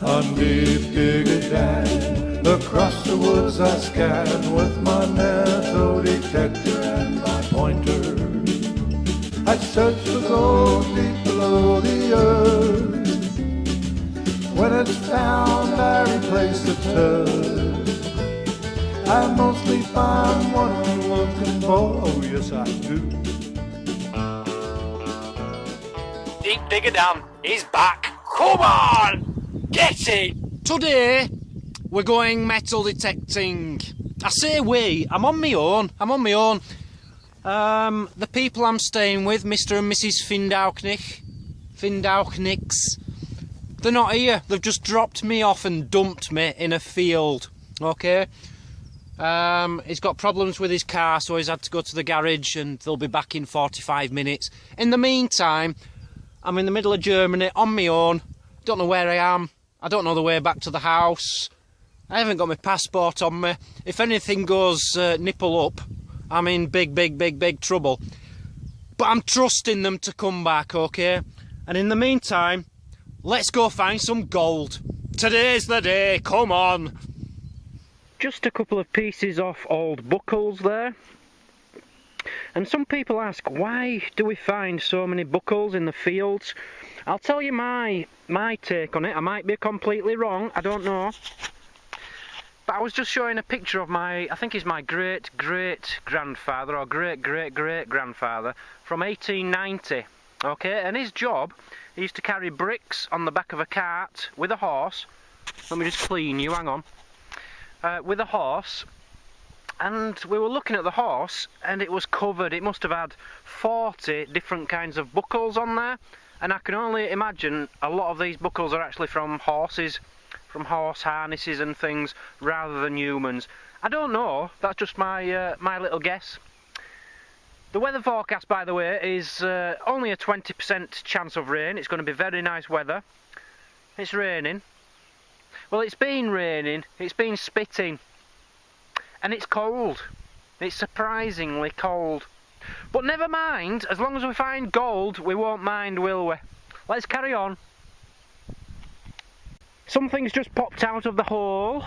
Underneath Digger Dam, across the woods I scan with my metal detector and my pointer. I search for gold deep below the earth. When it's found, I replace the turf. I mostly find what I'm looking for. Oh yes, I do. Deep Digger Dam is back. Come on, get it. Today we're going metal detecting. I say we. I'm on my own. The people I'm staying with, Mr. and Mrs. Findauchnix, they're not here. They've just dropped me off and dumped me in a field. Okay. He's got problems with his car, so he's had to go to the garage, and they'll be back in 45 minutes. In the meantime, I'm in the middle of Germany on my own. Don't know where I am. I don't know the way back to the house. I haven't got my passport on me. If anything goes nipple up, I'm in big trouble. But I'm trusting them to come back, okay? And in the meantime, let's go find some gold. Today's the day, come on. Just a couple of pieces off old buckles there. And some people ask, why do we find so many buckles in the fields? I'll tell you my take on it. I might be completely wrong, I don't know. But I was just showing a picture of I think he's my great-great-grandfather or great-great-great-grandfather from 1890. Okay, and his job, he used to carry bricks on the back of a cart with a horse. Let me just clean you, hang on. With a horse. And we were looking at the horse, and it was covered. It must have had 40 different kinds of buckles on there. And I can only imagine a lot of these buckles are actually from horses, from horse harnesses and things, rather than humans. I don't know. That's just my my little guess. The weather forecast, by the way, is only a 20% chance of rain. It's going to be very nice weather. It's raining. Well, it's been raining. It's been spitting. And it's cold. It's surprisingly cold. But never mind, as long as we find gold, we won't mind, will we? Let's carry on. Something's just popped out of the hole.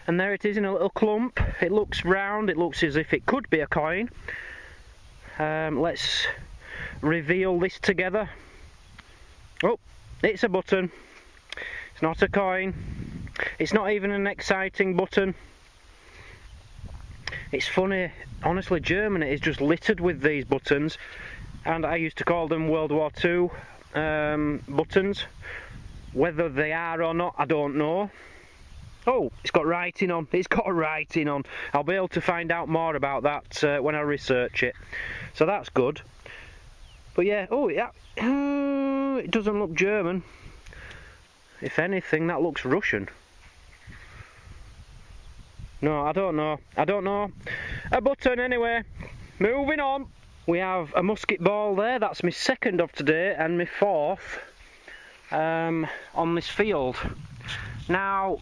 And there it is in a little clump. It looks round, it looks as if it could be a coin. Let's reveal this together. Oh, it's a button. It's not a coin. It's not even an exciting button. It's funny, honestly, Germany is just littered with these buttons, and I used to call them World War II buttons. Whether they are or not, I don't know. Oh, it's got writing on. It's got writing on. I'll be able to find out more about that when I research it. So that's good. But yeah, oh yeah, it doesn't look German. If anything, that looks Russian. No, I don't know. A button anyway. Moving on. We have a musket ball there. That's my second of today and my fourth on this field. Now,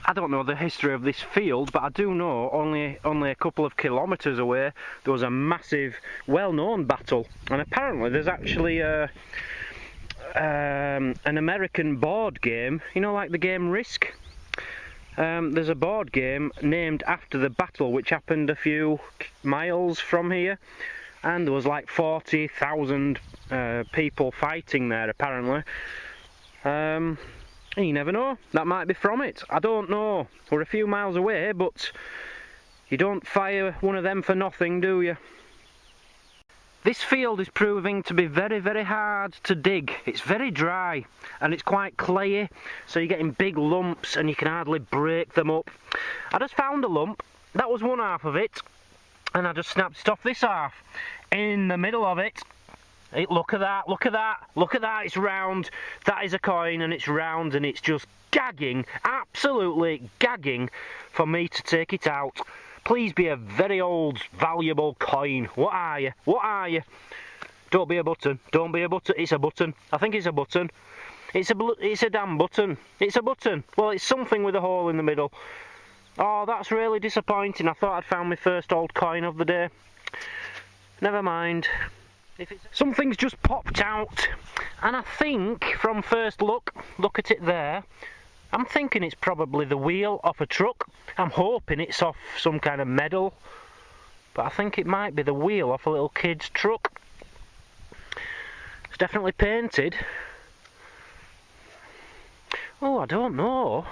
I don't know the history of this field, but I do know only a couple of kilometres away there was a massive, well-known battle. And apparently there's actually an American board game, you know, like the game Risk. There's a board game named after the battle which happened a few miles from here, and there was like 40,000 people fighting there apparently. You never know, that might be from it. I don't know. We're a few miles away, but you don't fire one of them for nothing, do you? This field is proving to be very hard to dig. It's very dry and it's quite clayey, so you're getting big lumps and you can hardly break them up. I just found a lump. That was one half of it, and I just snapped it off this half. In the middle of it, look at that, look at that, look at that, it's round. That is a coin, and it's round, and it's just gagging, absolutely gagging for me to take it out. Please be a very old, valuable coin. What are you? What are you? Don't be a button. Don't be a button. It's a button. I think it's a button. It's a damn button. It's a button. Well, it's something with a hole in the middle. Oh, that's really disappointing. I thought I'd found my first old coin of the day. Never mind. Something's just popped out, and I think from first look at it there, I'm thinking it's probably the wheel off a truck. I'm hoping it's off some kind of medal, but I think it might be the wheel off a little kid's truck. It's definitely painted. Oh, I don't know.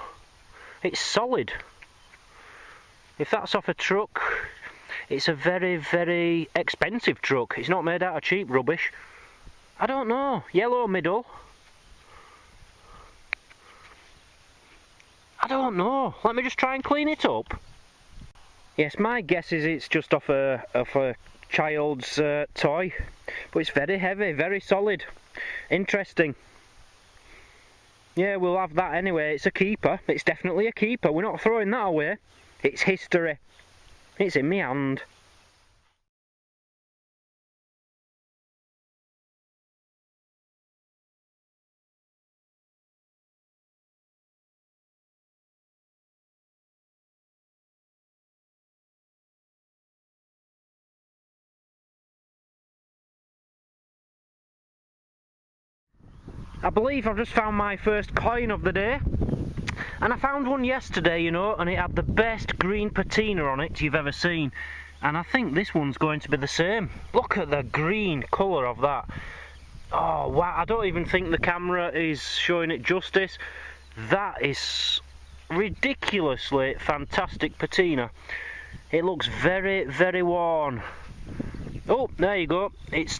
It's solid. If that's off a truck, it's a very, very expensive truck. It's not made out of cheap rubbish. I don't know. Yellow middle. I don't know. Let me just try and clean it up. Yes, my guess is it's just off a child's toy. But it's very heavy, very solid. Interesting. Yeah, we'll have that anyway. It's a keeper. It's definitely a keeper. We're not throwing that away. It's history. It's in my hand. I believe I've just found my first coin of the day. And I found one yesterday, you know, and it had the best green patina on it you've ever seen. And I think this one's going to be the same. Look at the green colour of that. Oh, wow, I don't even think the camera is showing it justice. That is ridiculously fantastic patina. It looks very, very worn. Oh, there you go. It's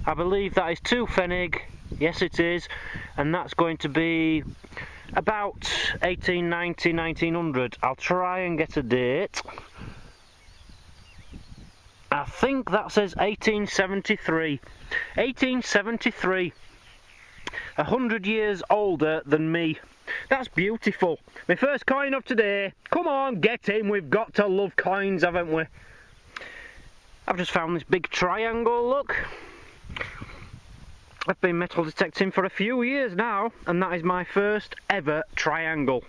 I believe that is 2 Pfennig. Yes, it is. And that's going to be about 1890, 1900. I'll try and get a date. I think that says 1873. 1873. 100 years older than me. That's beautiful. My first coin of today. Come on, get in. We've got to love coins, haven't we? I've just found this big triangle, look. I've been metal detecting for a few years now, and that is my first ever triangle.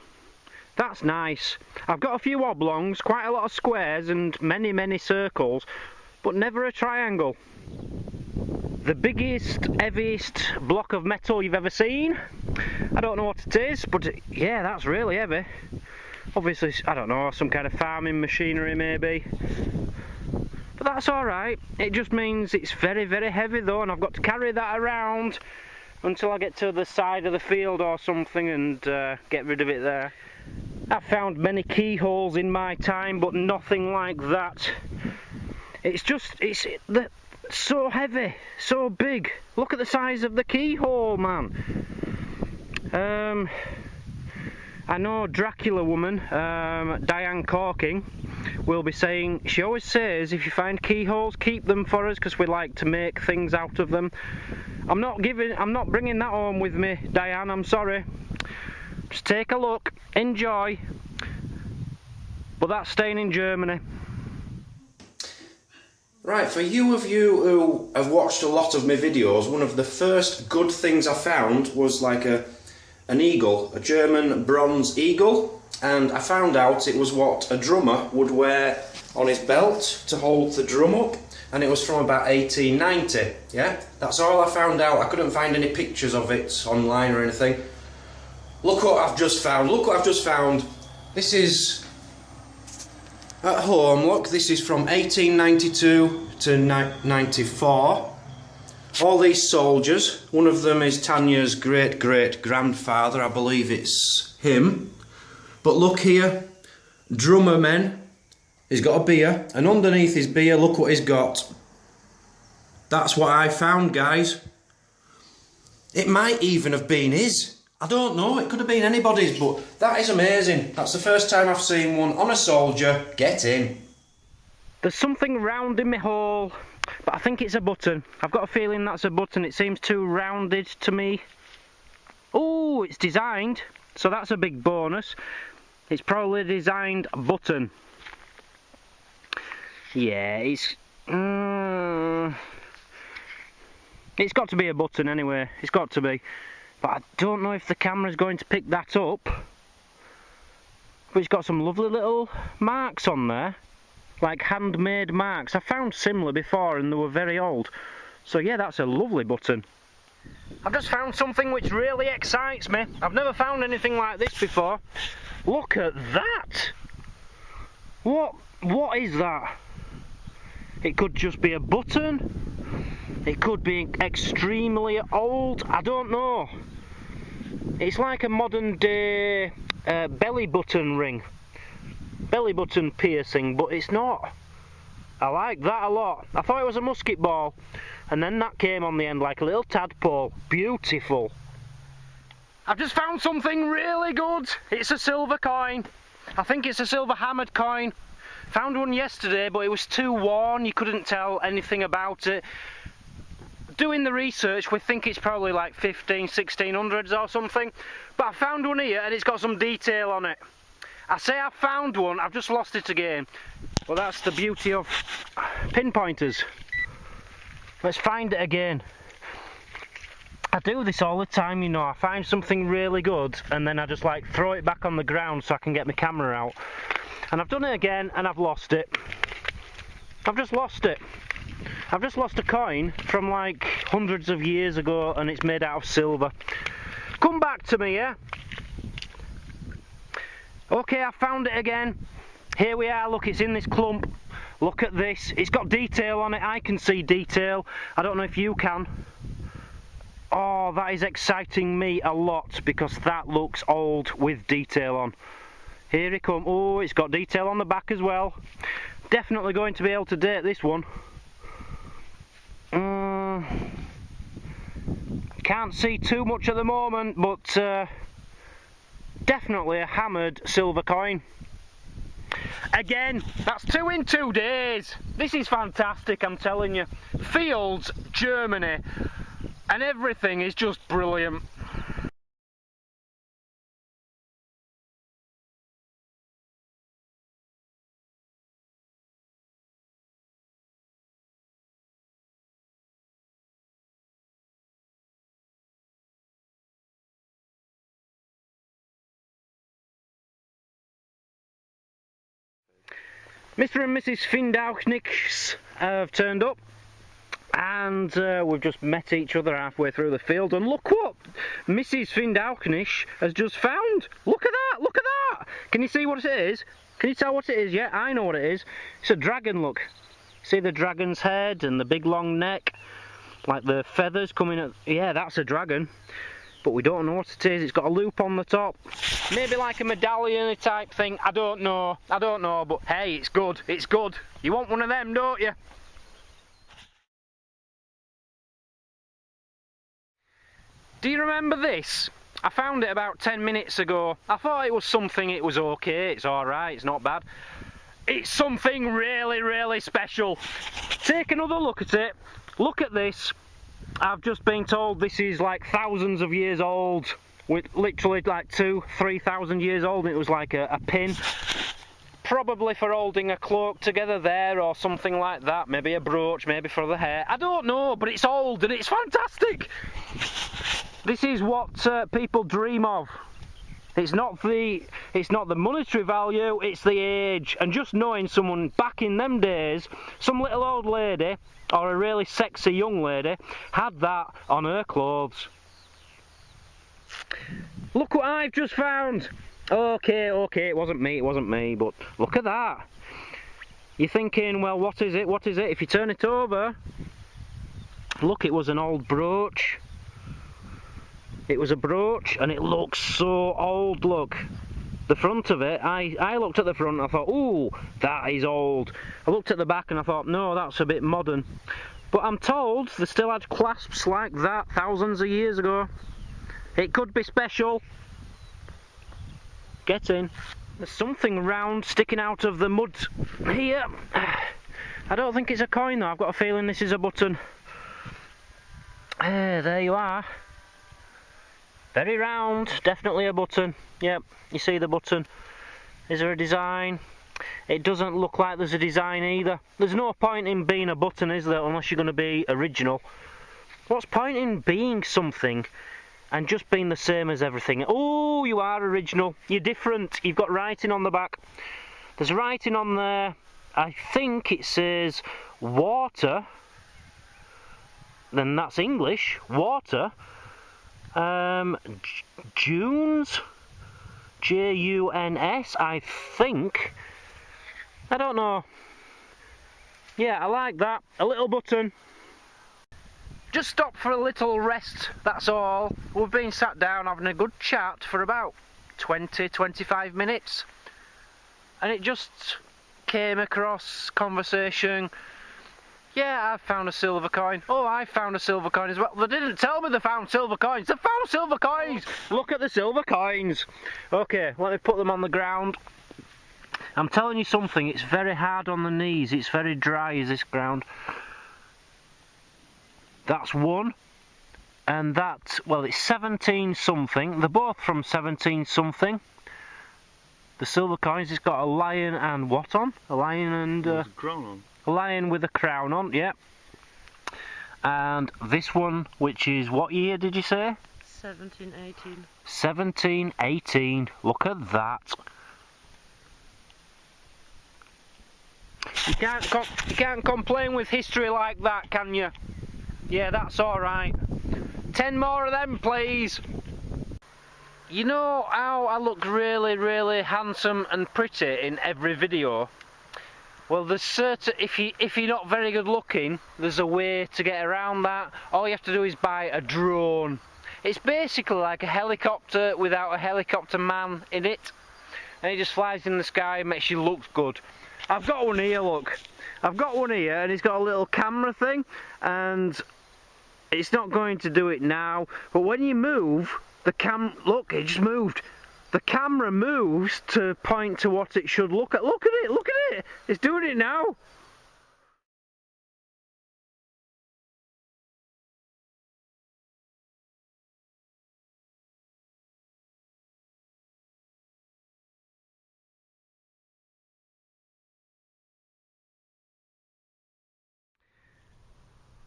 That's nice. I've got a few oblongs, quite a lot of squares, and many, many circles, but never a triangle. The biggest, heaviest block of metal you've ever seen. I don't know what it is, but yeah, that's really heavy. Obviously, I don't know, some kind of farming machinery maybe. But that's alright. It just means it's very, very heavy though, and I've got to carry that around until I get to the side of the field or something and get rid of it there. I've found many keyholes in my time, but nothing like that. It's so heavy, so big. Look at the size of the keyhole, man. I know Dracula woman, Diane Corking, will be saying, she always says, if you find keyholes, keep them for us, because we like to make things out of them. I'm not bringing that home with me, Diane, I'm sorry. Just take a look, enjoy. But that's staying in Germany. Right, for you who have watched a lot of my videos, one of the first good things I found was like an eagle, a German bronze eagle, and I found out it was what a drummer would wear on his belt to hold the drum up, and it was from about 1890, yeah? That's all I found out. I couldn't find any pictures of it online or anything. Look what I've just found, look what I've just found. This is at home, look, this is from 1892 to 94. All these soldiers, one of them is Tanya's great-great-grandfather, I believe it's him. But look here, drummer men, he's got a beer, and underneath his beer, look what he's got. That's what I found, guys. It might even have been his. I don't know, it could have been anybody's, but that is amazing. That's the first time I've seen one on a soldier. Get in. There's something round in my hole, but I think it's a button. I've got a feeling that's a button. It seems too rounded to me. Oh, it's designed, so that's a big bonus. It's probably a designed button. Yeah, it's got to be a button anyway. It's got to be. But I don't know if the camera's going to pick that up. But it's got some lovely little marks on there. like handmade marks. I found similar before and they were very old. So yeah, that's a lovely button. I've just found something which really excites me. I've never found anything like this before. Look at that! What is that? It could just be a button. It could be extremely old. I don't know. It's like a modern day belly button ring. Belly button piercing, but it's not. I like that a lot. I thought it was a musket ball, and then that came on the end like a little tadpole. Beautiful. I've just found something really good. It's a silver coin. I think it's a silver hammered coin. Found one yesterday, but it was too worn. You couldn't tell anything about it. Doing the research, we think it's probably like 1600s or something. But I found one here, and it's got some detail on it. I say I found one, I've just lost it again. Well, that's the beauty of pinpointers. Let's find it again. I do this all the time, you know. I find something really good, and then I just like throw it back on the ground so I can get my camera out. And I've done it again, and I've lost it. I've just lost it. I've just lost a coin from like hundreds of years ago, and it's made out of silver. Come back to me, yeah? Okay, I found it again. Here we are, look, it's in this clump. Look at this. It's got detail on it. I can see detail. I don't know if you can. Oh, that is exciting me a lot, because that looks old with detail on. Here it comes. Oh, it's got detail on the back as well. Definitely going to be able to date this one. Can't see too much at the moment, but definitely a hammered silver coin. Again, that's 2 in 2 days. This is fantastic, I'm telling you. Fields, Germany, and everything is just brilliant. Mr. and Mrs. Findauchnix have turned up, and we've just met each other halfway through the field, and look what Mrs. Findauchnix has just found. Look at that, look at that! Can you see what it is? Can you tell what it is? Yeah, I know what it is. It's a dragon, look. See the dragon's head and the big long neck? Like the feathers coming at... Yeah, that's a dragon. But we don't know what it is. It's got a loop on the top. Maybe like a medallion type thing. I don't know, but hey, it's good, it's good. You want one of them, don't you? Do you remember this? I found it about 10 minutes ago. I thought it was something, it was okay, it's alright, it's not bad. It's something really, really special. Take another look at it. Look at this. I've just been told this is like thousands of years old, with literally like 2,000-3,000 years old. It was like a pin, probably for holding a cloak together there or something like that. Maybe a brooch, maybe for the hair. I don't know, but it's old and it's fantastic. This is what people dream of. It's not the monetary value, it's the age. And just knowing someone back in them days, some little old lady or a really sexy young lady had that on her clothes. Look what I've just found. Okay, it wasn't me, but look at that. You're thinking, well, what is it? If you turn it over, look, it was an old brooch. It was a brooch, and it looks so old, look. The front of it, I looked at the front and I thought, ooh, that is old. I looked at the back and I thought, no, that's a bit modern. But I'm told they still had clasps like that thousands of years ago. It could be special. Get in. There's something round sticking out of the mud here. I don't think it's a coin though, I've got a feeling this is a button. There you are. Very round, definitely a button. Yep, you see the button. Is there a design? It doesn't look like there's a design either. There's no point in being a button, is there, unless you're going to be original. What's point in being something and just being the same as everything? Oh, you are original. You're different. You've got writing on the back. There's writing on there. I think it says water, then that's English, water, Junes, Juns, I think. I don't know. Yeah, I like that. A little button. Just stop for a little rest, that's all. We've been sat down having a good chat for about 20-25 minutes. And it just came across conversation. Yeah, I found a silver coin. Oh, I found a silver coin as well. They didn't tell me they found silver coins. They found silver coins! Look at the silver coins! Okay, let me put them on the ground. I'm telling you something, it's very hard on the knees. It's very dry, is this ground. That's one. And that's, well, it's 17 something. They're both from 17 something. The silver coins, it's got a lion and what on? A lion and... a crown on. A lion with a crown on, yeah. And this one, which is what year did you say? 1718. 1718. Look at that. You can't complain with history like that, can you? Yeah, that's alright. 10 more of them, please. You know how I look really, really handsome and pretty in every video? Well, there's certain, if you're not very good looking, there's a way to get around that. All you have to do is buy a drone. It's basically like a helicopter without a helicopter man in it. And it just flies in the sky and makes you look good. I've got one here, look. I've got one here and it's got a little camera thing. And it's not going to do it now. But when you move, look, it just moved. The camera moves to point to what it should look at. Look at it, look at it. It's doing it now.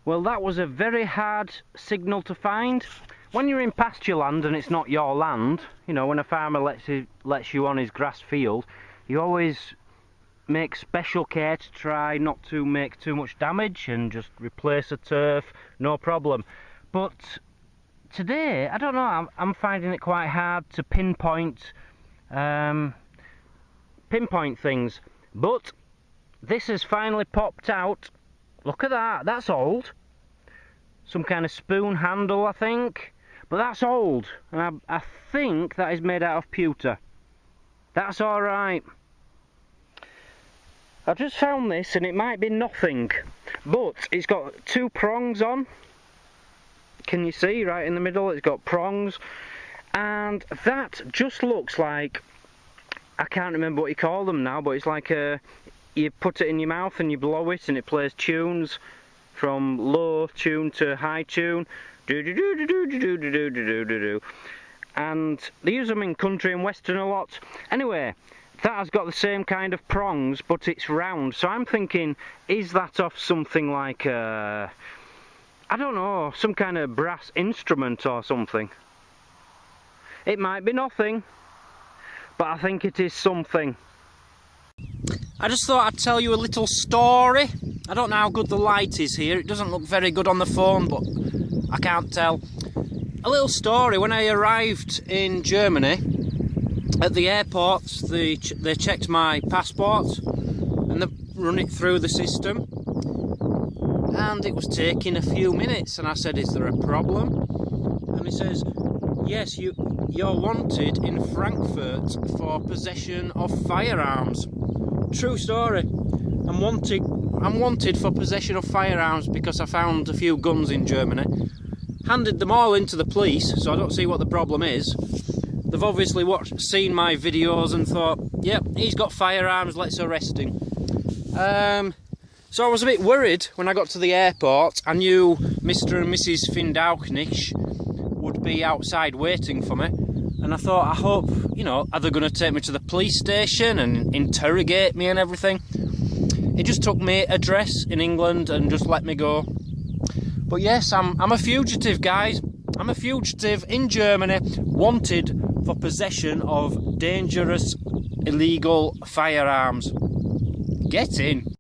Well, that was a very hard signal to find. When you're in pasture land and it's not your land, you know, when a farmer lets you on his grass field, you always make special care to try not to make too much damage and just replace the turf, no problem. But today, I don't know, I'm finding it quite hard to pinpoint things. But this has finally popped out. Look at that, that's old. Some kind of spoon handle, I think. But that's old, and I think that is made out of pewter. That's alright. I've just found this, and it might be nothing, but it's got 2 prongs on. Can you see, right in the middle, it's got prongs. And that just looks like, I can't remember what you call them now, but it's like you put it in your mouth and you blow it, and it plays tunes from low tune to high tune. And they use them in country and western a lot. Anyway, that has got the same kind of prongs, but it's round. So I'm thinking, is that off something like I don't know, some kind of brass instrument or something? It might be nothing, but I think it is something. I just thought I'd tell you a little story. I don't know how good the light is here. It doesn't look very good on the phone, but I can't tell. A little story. When I arrived in Germany, at the airport, they checked my passport and they run it through the system. And it was taking a few minutes, and I said, "Is there a problem?" And he says, "Yes, you're wanted in Frankfurt for possession of firearms." True story. I'm wanted for possession of firearms because I found a few guns in Germany. Handed them all into the police, so I don't see what the problem is. They've obviously seen my videos and thought, yep, he's got firearms, let's arrest him. So I was a bit worried when I got to the airport. I knew Mr. and Mrs. Findauchnix would be outside waiting for me. And I thought, I hope, you know, are they going to take me to the police station and interrogate me and everything? It just took me address in England and just let me go. But yes, I'm a fugitive, guys. I'm a fugitive in Germany, wanted for possession of dangerous, illegal firearms. Get in.